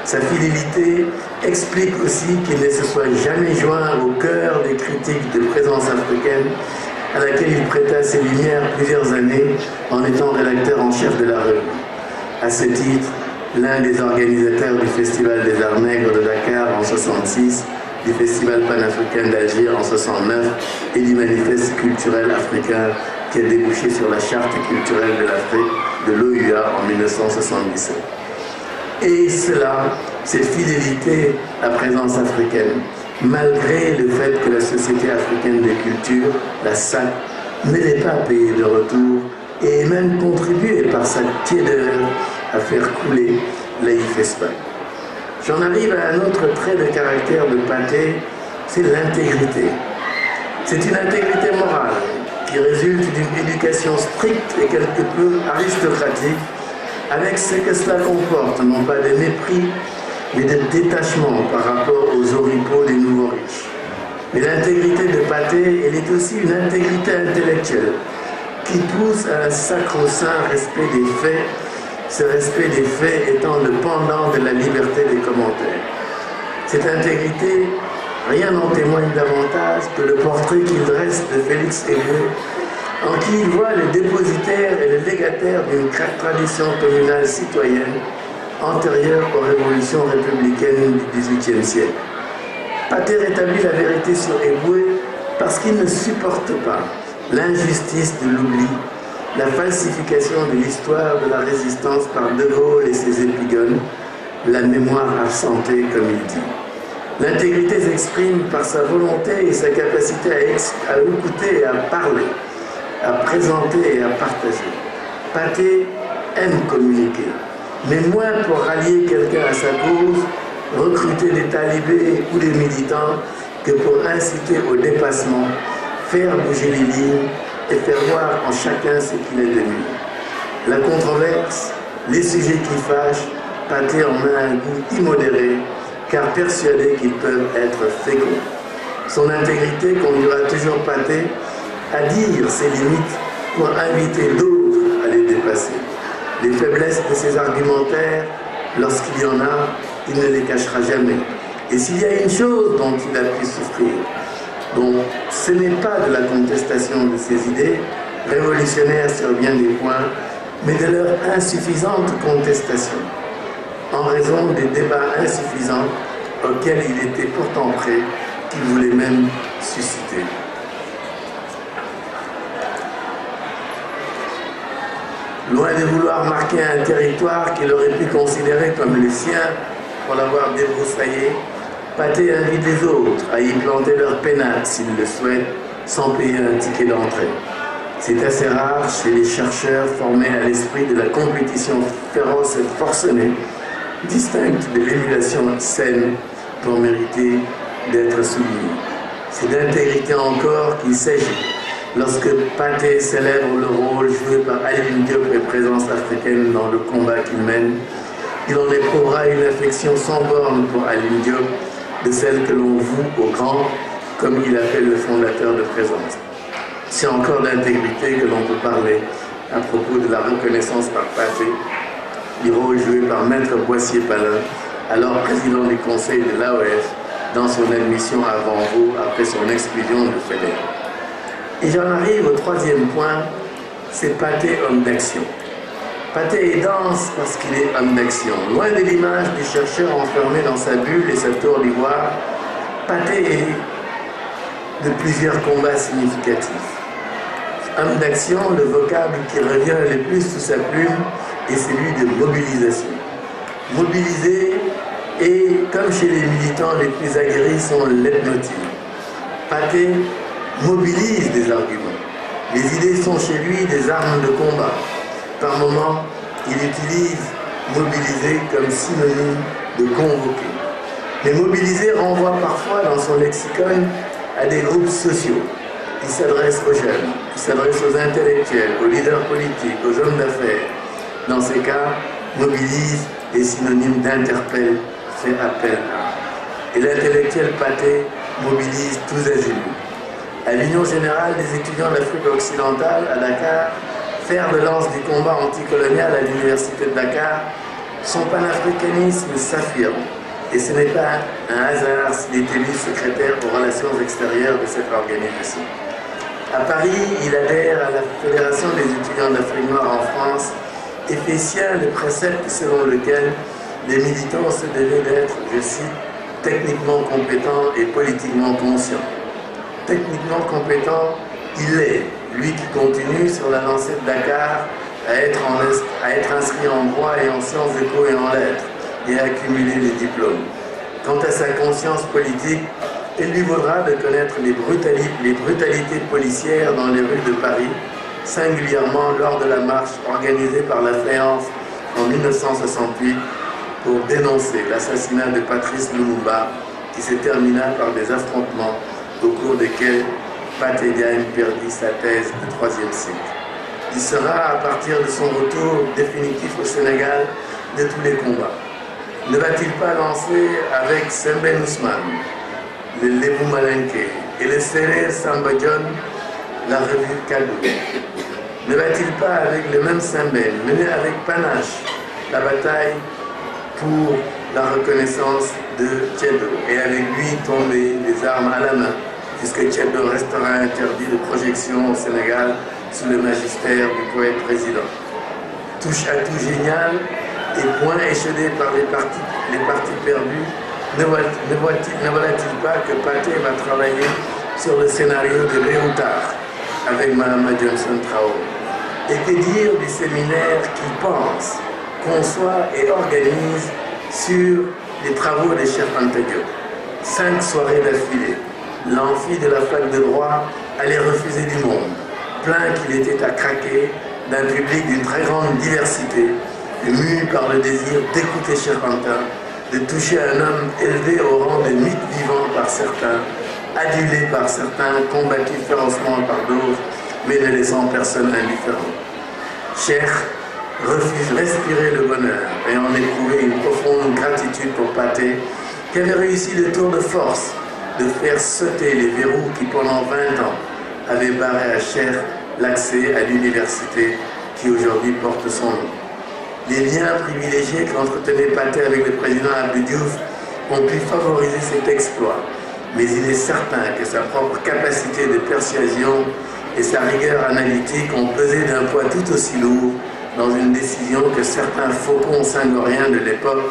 Sa fidélité explique aussi qu'il ne se soit jamais joint au cœur des critiques de présence africaine à laquelle il prêta ses lumières plusieurs années en étant rédacteur en chef de la revue. À ce titre, l'un des organisateurs du Festival des Arts Nègres de Dakar en 1966, du Festival panafricain d'Alger en 1969 et du Manifeste culturel africain qui a débouché sur la Charte culturelle de l'Afrique de l'OUA en 1977. Et cela, cette fidélité à présence africaine, malgré le fait que la Société africaine de culture, la SAC, ne l'ait pas payé de retour et ait même contribué par sa tiédeur à faire couler l'AIFESPAC. J'en arrive à un autre trait de caractère de Pathé, c'est l'intégrité. C'est une intégrité morale qui résulte d'une éducation stricte et quelque peu aristocratique, avec ce que cela comporte, non pas de mépris, mais de détachement par rapport aux oripeaux des nouveaux riches. Mais l'intégrité de Pathé, elle est aussi une intégrité intellectuelle qui pousse à un sacro-saint respect des faits, ce respect des faits étant le pendant de la liberté des commentaires. Cette intégrité Rien n'en témoigne davantage que le portrait qu'il dresse de Félix Éboué, en qui il voit le dépositaire et le légataire d'une tradition communale citoyenne antérieure aux révolutions républicaines du XVIIIe siècle. Pathé rétablit la vérité sur Éboué parce qu'il ne supporte pas l'injustice de l'oubli, la falsification de l'histoire de la résistance par De Gaulle et ses épigones, la mémoire absentée, comme il dit. L'intégrité s'exprime par sa volonté et sa capacité à écouter et à parler, à présenter et à partager. Pathé aime communiquer, mais moins pour rallier quelqu'un à sa cause, recruter des talibés ou des militants, que pour inciter au dépassement, faire bouger les lignes et faire voir en chacun ce qu'il est devenu. La controverse, les sujets qui fâchent, Pathé en a un goût immodéré, car persuadé qu'ils peuvent être féconds. Son intégrité conduira toujours Pathé à dire ses limites pour inviter d'autres à les dépasser. Les faiblesses de ses argumentaires, lorsqu'il y en a, il ne les cachera jamais. Et s'il y a une chose dont il a pu souffrir, donc ce n'est pas de la contestation de ses idées, révolutionnaires sur bien des points, mais de leur insuffisante contestation, en raison des débats insuffisants auxquels il était pourtant prêt, qu'il voulait même susciter. Loin de vouloir marquer un territoire qu'il aurait pu considérer comme le sien pour l'avoir débroussaillé, Pathé invite les autres à y planter leur pénate s'ils le souhaitent, sans payer un ticket d'entrée. C'est assez rare chez les chercheurs formés à l'esprit de la compétition féroce et forcenée, distincte de l'émulation saine pour mériter d'être soulignée. C'est d'intégrité encore qu'il s'agit. Lorsque Pathé célèbre le rôle joué par Aline Diop et présence africaine dans le combat qu'il mène, il en éprouvera une affection sans borne pour Aline Diop, de celle que l'on voue au grand, comme il appelle le fondateur de Présence. C'est encore d'intégrité que l'on peut parler à propos de la reconnaissance par Pathé du rôle joué par Maître Boissier-Palin, alors président du conseil de l'AOF, dans son admission à Vanvo après son exclusion de FEDER. Et j'en arrive au troisième point, c'est Pathé, homme d'action. Pathé est dense parce qu'il est homme d'action. Loin de l'image du chercheur enfermé dans sa bulle et sa tour d'ivoire, Pathé est de plusieurs combats significatifs. Homme d'action, le vocable qui revient le plus sous sa plume est celui de mobilisation. Mobiliser, et comme chez les militants les plus aguerris, son leitmotiv. Pathé mobilise des arguments. Les idées sont chez lui des armes de combat. Par moments, il utilise mobiliser comme synonyme de convoquer. Mais mobiliser renvoie parfois dans son lexicon à des groupes sociaux. Il s'adresse aux jeunes, il s'adresse aux intellectuels, aux leaders politiques, aux hommes d'affaires. Dans ces cas, mobilise est synonyme d'interpelle, fait appel à. Et l'intellectuel Pathé mobilise tous azimuts. À l'Union générale des étudiants d'Afrique occidentale, à Dakar, fer de lance du combat anticolonial à l'Université de Dakar, son panafricanisme s'affirme. Et ce n'est pas un hasard s'il est élu secrétaire aux relations extérieures de cette organisation. À Paris, il adhère à la Fédération des étudiants d'Afrique noire en France et fait sien le précepte selon lequel les militants se devaient d'être, je cite, techniquement compétents et politiquement conscients. Techniquement compétent, il l'est, lui qui continue sur la lancée de Dakar à être inscrit en droit et en sciences éco et en lettres et à accumuler les diplômes. Quant à sa conscience politique, il lui vaudra de connaître les brutalités policières dans les rues de Paris, singulièrement lors de la marche organisée par la Fléance en 1968 pour dénoncer l'assassinat de Patrice Lumumba qui se termina par des affrontements au cours desquels Pathé Diagne perdit sa thèse de 3e cycle. Il sera, à partir de son retour définitif au Sénégal, de tous les combats. Ne va-t-il pas lancer avec Sembène Ousmane, le Lébou Malinké et le Séré Samba John la revue Kadou? Ne va-t-il pas avec le même Sembène mener avec panache la bataille pour la reconnaissance de Tiedo et avec lui tomber les armes à la main, puisque Tiedo restera interdit de projection au Sénégal sous le magistère du poète président. Touche à tout génial et point échaudé par les partis perdus, ne voilà-t-il pas que Pathé va travailler sur le scénario de Réoutard avec Mahama Johnson Traoré? Et que dire du séminaire qui pense, conçoit et organise sur les travaux de Cheikh Anta Diop? 5 soirées d'affilée. L'amphi de la fac de droit allait refuser du monde, plein qu'il était à craquer d'un public d'une très grande diversité, ému par le désir d'écouter Cheikh Anta, de toucher un homme élevé au rang de mythe vivant par certains, adulé par certains, combattu férocement par d'autres, mais ne laissant personne indifférent. Cheikh refuse respirer le bonheur et en éprouver une profonde gratitude pour Pathé, qui avait réussi le tour de force de faire sauter les verrous qui pendant 20 ans avaient barré à Cheikh l'accès à l'université qui aujourd'hui porte son nom. Les liens privilégiés qu'entretenait Pathé avec le président Abdou Diouf ont pu favoriser cet exploit, mais il est certain que sa propre capacité de persuasion et sa rigueur analytique ont pesé d'un poids tout aussi lourd dans une décision que certains faucons singoriens de l'époque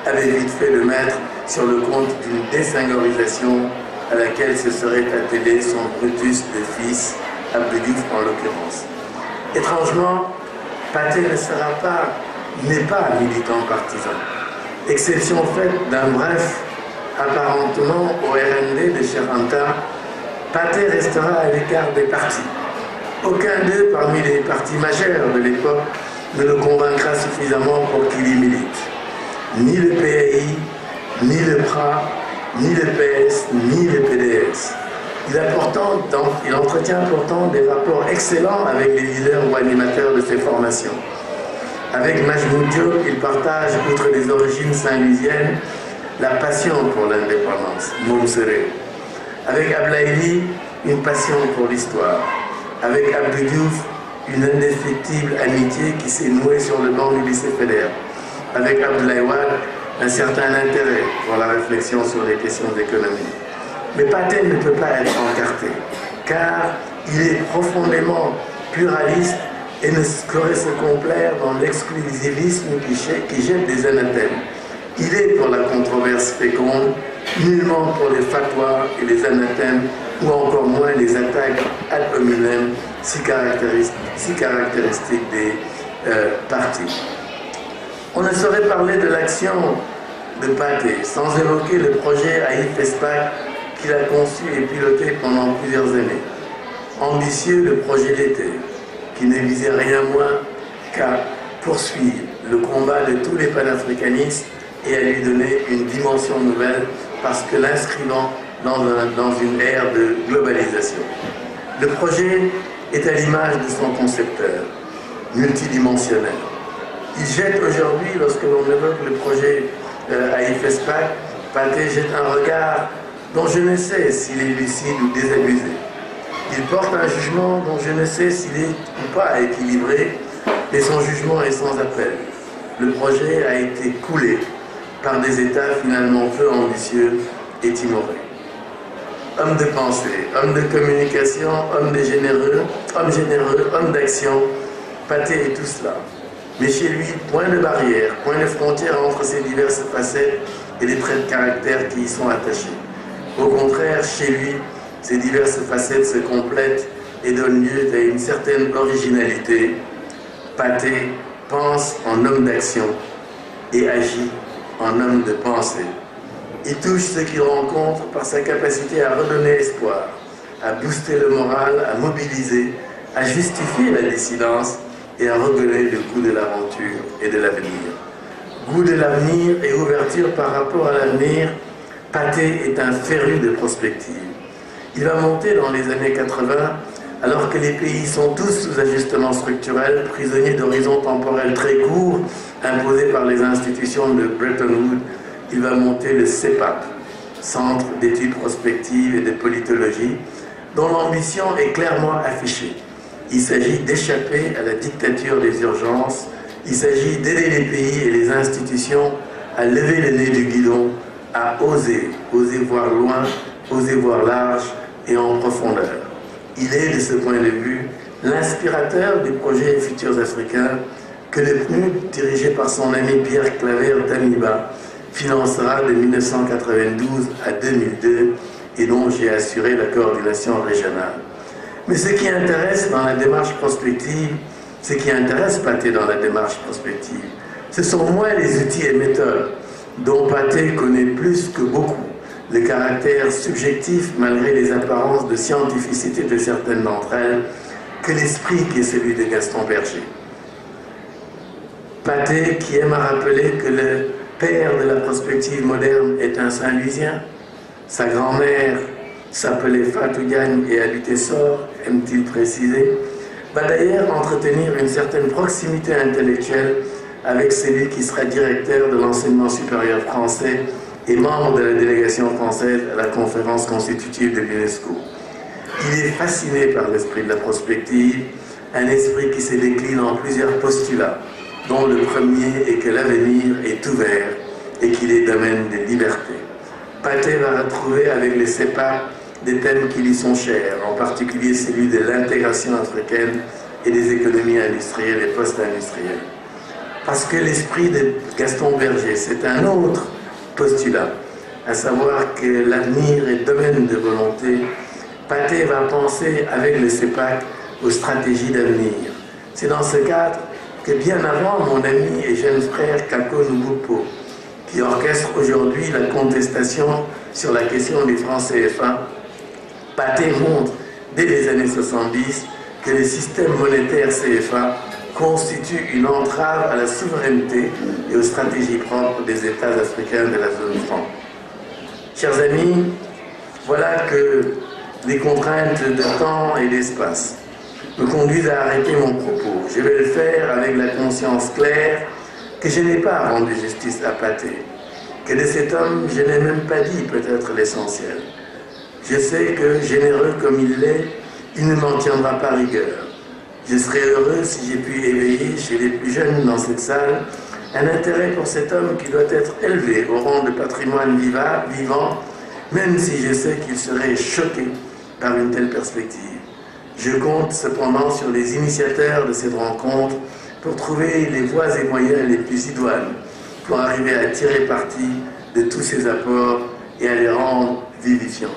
avaient vite fait de mettre sur le compte d'une désingorisation à laquelle se serait attelé son Brutus de fils, Abdou Diouf en l'occurrence. Étrangement, Pathé n'est pas militant partisan. Exception faite d'un bref apparentement au RND de Cheikh Anta, Pathé restera à l'écart des partis. Aucun d'eux, parmi les partis majeurs de l'époque, ne le convaincra suffisamment pour qu'il y milite. Ni le PAI, ni le PRA, ni le PS, ni le PDS. Il entretient pourtant des rapports excellents avec les leaders ou animateurs de ces formations. Avec Majmoud Diop, il partage, outre les origines saint-louisiennes, la passion pour l'indépendance, Moumseré. Avec Ablaïli, une passion pour l'histoire. Avec Abdou Diouf, une indéfectible amitié qui s'est nouée sur le banc du lycée fédéral. Avec Abdoulaye Wade, un certain intérêt pour la réflexion sur les questions d'économie. Mais Pathé ne peut pas être encarté, car il est profondément pluraliste et ne saurait se complaire dans l'exclusivisme qui jette des anathèmes. Il est pour la controverse féconde, nullement pour les fatwas et les anathèmes, ou encore moins les attaques ad hominem si caractéristiques des partis. On ne saurait parler de l'action de Pathé sans évoquer le projet AIF-ESPAC qu'il a conçu et piloté pendant plusieurs années. Ambitieux, le projet d'été, qui ne visait rien moins qu'à poursuivre le combat de tous les panafricanistes et à lui donner une dimension nouvelle parce que l'inscrivant dans une ère de globalisation. Le projet est à l'image de son concepteur, multidimensionnel. Il jette aujourd'hui, lorsque l'on évoque le projet AIF-ESPAC, Pathé jette un regard dont je ne sais s'il est lucide ou désabusé. Il porte un jugement dont je ne sais s'il est ou pas équilibré, mais son jugement est sans appel. Le projet a été coulé par des États finalement peu ambitieux et timorés. Homme de pensée, homme de communication, homme généreux, homme d'action, Pathé est tout cela. Mais chez lui, point de barrière, point de frontière entre ces diverses facettes et les traits de caractère qui y sont attachés. Au contraire, chez lui, ces diverses facettes se complètent et donnent lieu à une certaine originalité. Pathé pense en homme d'action et agit en homme de pensée. Il touche ce qu'il rencontre par sa capacité à redonner espoir, à booster le moral, à mobiliser, à justifier la dissidence et à redorer le goût de l'aventure et de l'avenir. Goût de l'avenir et ouverture par rapport à l'avenir, Pathé est un féru de prospective. Il va monter dans les années 80, alors que les pays sont tous sous ajustement structurel, prisonniers d'horizons temporels très courts, imposés par les institutions de Bretton Woods. Il va monter le CEPAP, Centre d'études prospectives et de politologie, dont l'ambition est clairement affichée. Il s'agit d'échapper à la dictature des urgences, il s'agit d'aider les pays et les institutions à lever le nez du guidon, à oser voir loin, oser voir large et en profondeur. Il est, de ce point de vue, l'inspirateur du projet Futurs Africains que le PNUD, dirigé par son ami Pierre Claver d'Amiba, financera de 1992 à 2002 et dont j'ai assuré la coordination régionale. Mais ce qui intéresse dans la démarche prospective, ce qui intéresse Pathé dans la démarche prospective, ce sont moins les outils et méthodes dont Pathé connaît plus que beaucoup le caractère subjectif malgré les apparences de scientificité de certaines d'entre elles, que l'esprit qui est celui de Gaston Berger. Pathé qui aime à rappeler que le père de la prospective moderne est un Saint-Louisien, sa grand-mère s'appelait Fatou Diagne et habitait Sort, aime-t-il préciser, va d'ailleurs entretenir une certaine proximité intellectuelle avec celui qui sera directeur de l'enseignement supérieur français et membre de la délégation française à la conférence constitutive de l'UNESCO. Il est fasciné par l'esprit de la prospective, un esprit qui se décline en plusieurs postulats, dont le premier est que l'avenir est ouvert et qu'il est domaine des libertés. Pathé va retrouver avec les CEPAC des thèmes qui lui sont chers, en particulier celui de l'intégration africaine et des économies industrielles et post-industrielles. Parce que l'esprit de Gaston Berger, c'est un autre postulat, à savoir que l'avenir est domaine de volonté. Pathé va penser avec le CEPAC aux stratégies d'avenir. C'est dans ce cadre que bien avant mon ami et jeune frère Kako Nubupo, qui orchestre aujourd'hui la contestation sur la question des francs CFA, Pathé montre dès les années 70 que le système monétaire CFA constitue une entrave à la souveraineté et aux stratégies propres des États africains de la zone franc. Chers amis, voilà que les contraintes de temps et d'espace me conduisent à arrêter mon propos. Je vais le faire avec la conscience claire que je n'ai pas rendu justice à Pathé, que de cet homme je n'ai même pas dit peut-être l'essentiel. Je sais que, généreux comme il l'est, il ne m'en tiendra pas rigueur. Je serais heureux si j'ai pu éveiller chez les plus jeunes dans cette salle un intérêt pour cet homme qui doit être élevé au rang de patrimoine vivant, même si je sais qu'il serait choqué par une telle perspective. Je compte cependant sur les initiateurs de cette rencontre pour trouver les voies et moyens les plus idoines pour arriver à tirer parti de tous ces apports et à les rendre vivifiants.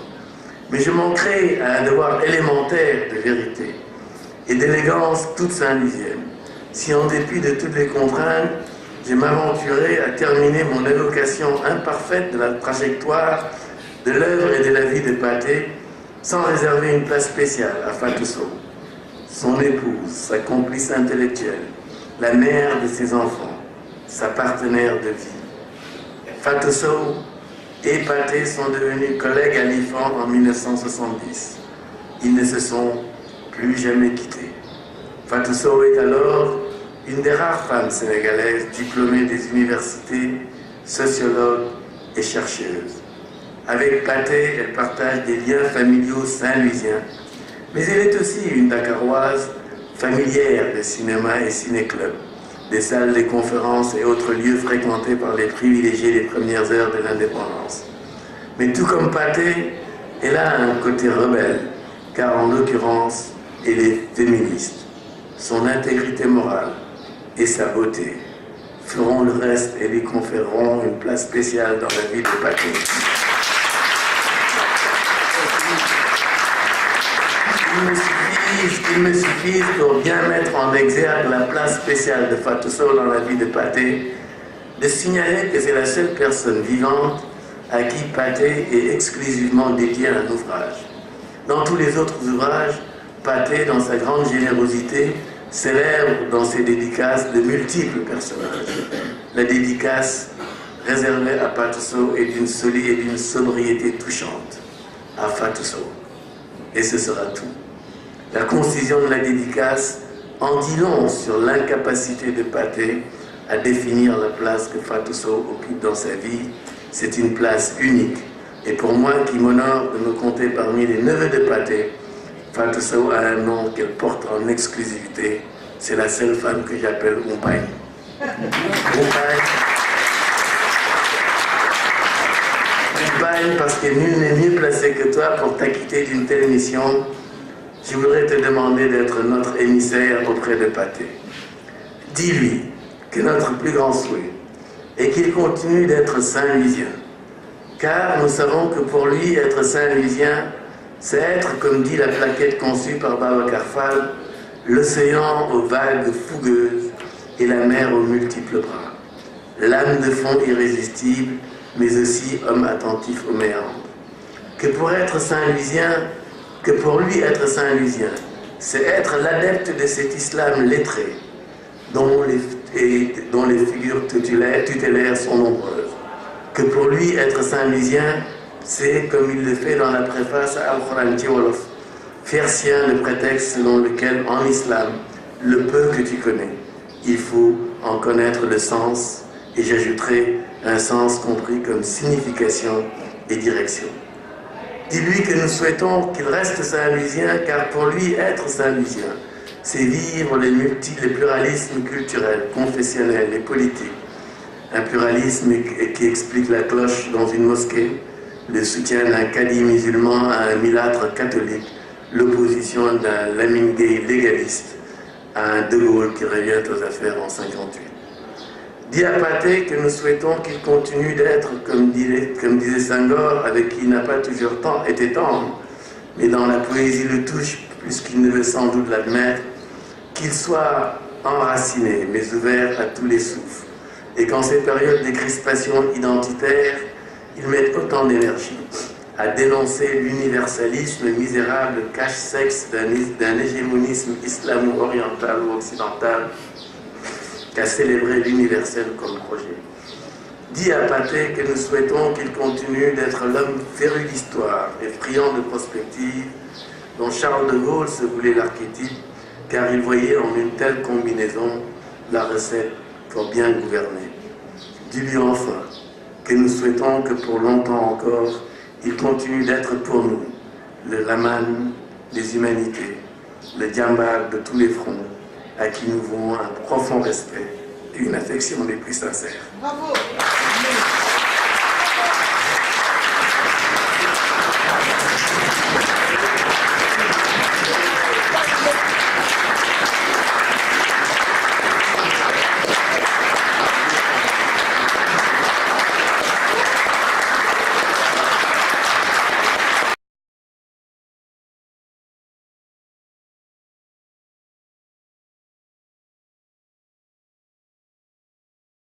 Mais je manquerai à un devoir élémentaire de vérité et d'élégance toute saint-louisienne si, en dépit de toutes les contraintes, je m'aventurais à terminer mon évocation imparfaite de la trajectoire, de l'œuvre et de la vie de Pathé sans réserver une place spéciale à Fatou Sow, son épouse, sa complice intellectuelle, la mère de ses enfants, sa partenaire de vie. Fatou Sow et Pathé sont devenus collègues à l'IFAN en 1970. Ils ne se sont plus jamais quittés. Fatou Sow est alors une des rares femmes sénégalaises diplômées des universités, sociologue et chercheuse. Avec Pathé, elle partage des liens familiaux saint-louisiens, mais elle est aussi une Dakaroise familière de cinéma et ciné-club, des salles de conférences et autres lieux fréquentés par les privilégiés des premières heures de l'indépendance. Mais tout comme Pathé, elle a un côté rebelle, car en l'occurrence, elle est féministe. Son intégrité morale et sa beauté feront le reste et lui conféreront une place spéciale dans la vie de Pathé. Il me suffit pour bien mettre en exergue la place spéciale de Fatou Sow dans la vie de Pathé, de signaler que c'est la seule personne vivante à qui Pathé est exclusivement dédié un ouvrage. Dans tous les autres ouvrages, Pathé, dans sa grande générosité, célèbre dans ses dédicaces de multiples personnages. La dédicace réservée à Fatou Sow est d'une solide et d'une sobriété touchante. À Fatou Sow. Et ce sera tout. La concision de la dédicace en dit long sur l'incapacité de Pathé à définir la place que Fatou Sow occupe dans sa vie. C'est une place unique. Et pour moi, qui m'honore de me compter parmi les neveux de Pathé, Fatou Sow a un nom qu'elle porte en exclusivité. C'est la seule femme que j'appelle Umpagne. Umpagne. Enfin, parce que nul n'est mieux placé que toi pour t'acquitter d'une telle mission, je voudrais te demander d'être notre émissaire auprès de Pathé. Dis-lui que notre plus grand souhait est qu'il continue d'être Saint-Louisien. Car nous savons que pour lui, être Saint-Louisien, c'est être, comme dit la plaquette conçue par Babacar Fall, l'océan aux vagues fougueuses et la mer aux multiples bras. L'âme de fond irrésistible, mais aussi homme attentif aux méandres. Que pour être Saint-Louisien, que pour lui être Saint-Louisien, c'est être l'adepte de cet islam lettré, dont les figures tutélaires sont nombreuses. Que pour lui être Saint-Louisien, c'est, comme il le fait dans la préface à Al-Quran Wolof, faire sien le prétexte selon lequel, en islam, le peu que tu connais, il faut en connaître le sens, et j'ajouterai un sens compris comme signification et direction. Dis-lui que nous souhaitons qu'il reste Saint-Louisien, car pour lui, être Saint-Louisien, c'est vivre les pluralismes culturels, confessionnels et politiques. Un pluralisme qui explique la cloche dans une mosquée, le soutien d'un cadi musulman à un milâtre catholique, l'opposition d'un Lamine Gueye légaliste à un De Gaulle qui revient aux affaires en 1958. Dis à Pathé que nous souhaitons qu'il continue d'être, comme disait Senghor, avec qui il n'a pas toujours été tendre, mais dans la poésie le touche plus qu'il ne veut sans doute l'admettre, qu'il soit enraciné, mais ouvert à tous les souffles, et qu'en ces périodes de crispation identitaire, il mette autant d'énergie à dénoncer l'universalisme misérable cache-sexe d'un hégémonisme islamo-oriental ou occidental qu'à célébrer l'universel comme projet. Dis à Pathé que nous souhaitons qu'il continue d'être l'homme féru d'histoire et friand de prospective dont Charles de Gaulle se voulait l'archétype, car il voyait en une telle combinaison la recette pour bien gouverner. Dis-lui enfin que nous souhaitons que pour longtemps encore, il continue d'être pour nous le Raman des humanités, le Djambar de tous les fronts, à qui nous vouons un profond respect et une affection des plus sincères. Bravo.